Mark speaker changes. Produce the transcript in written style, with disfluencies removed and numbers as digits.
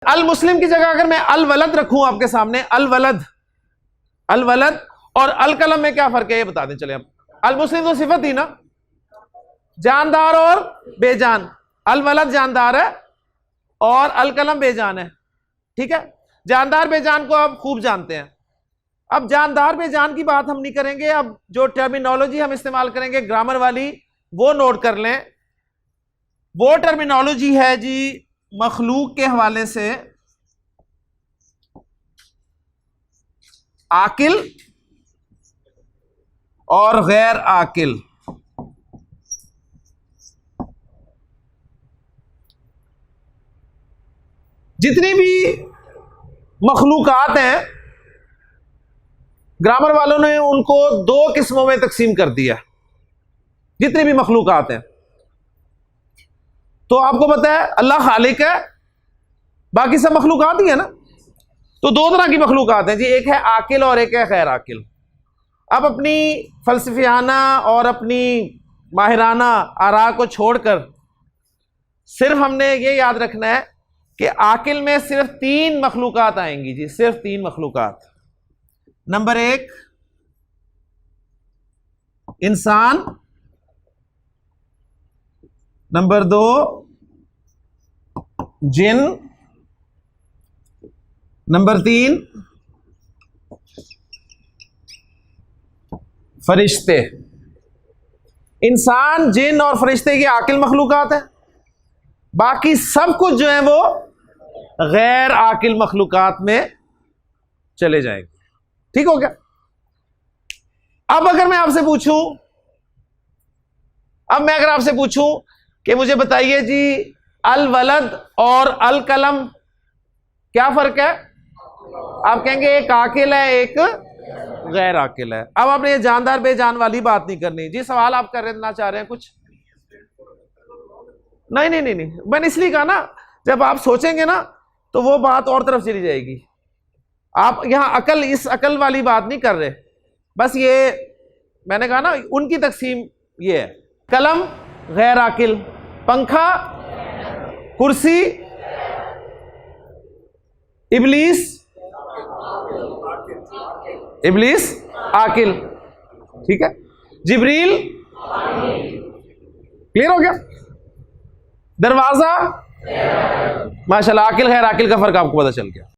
Speaker 1: अल मुस्लिम की जगह अगर मैं अल वलद रखूं आपके सामने, अल वलद और अल कलम में क्या फर्क है ये बता दें। चले अब अल मुस्लिम तो सिफत ही ना, जानदार और बेजान। अल वलद जानदार है और अल कलम बेजान है, ठीक है। जानदार बेजान को आप खूब जानते हैं। अब जानदार बेजान की बात हम नहीं करेंगे, अब जो टर्मिनोलॉजी हम इस्तेमाल करेंगे ग्रामर वाली वो नोट कर लें। वो टर्मिनोलॉजी है जी मखलूक के हवाले से आकिल और गैर आकिल। जितनी भी मखलूकात हैं ग्रामर वालों ने उनको दो किस्मों में तकसीम कर दिया। जितनी भी मखलूकात हैं, तो आपको पता है अल्लाह खालिक है, बाकी सब मखलूकात ही है ना। तो दो तरह की मखलूकात हैं जी, एक है आकिल और एक है गैर आकिल। अब अपनी फलसफियाना और अपनी माहिराना आरा को छोड़कर सिर्फ हमने ये याद रखना है कि आकिल में सिर्फ तीन मखलूकात आएंगी जी, सिर्फ तीन मखलूकात। नंबर एक इंसान, नंबर दो जिन, नंबर तीन फरिश्ते। इंसान, जिन और फरिश्ते की आकिल मखलूकात है, बाकी सब कुछ जो है वो गैर आकिल मखलूकात में चले जाएंगे। ठीक हो गया। अब अगर मैं आपसे पूछूं कि मुझे बताइए जी अल वलद और अल कलम क्या फर्क है, आप कहेंगे एक आकिल है एक गैर आकिल है। अब आपने ये जानदार बेजान वाली बात नहीं करनी जी। सवाल आप करना चाह रहे हैं कुछ? नहीं, मैंने इसलिए कहा ना, जब आप सोचेंगे ना तो वो बात और तरफ चली जाएगी। आप यहां अकल, इस अकल वाली बात नहीं कर रहे, बस ये मैंने कहा ना उनकी तकसीम ये है। कलम गैर आकिल, पंखा, कुर्सी, इब्लीस आकिल, ठीक है। जिब्रील, क्लियर हो गया। दरवाजा, माशाल्लाह आकिल गैर आकिल का फर्क आपको पता चल गया।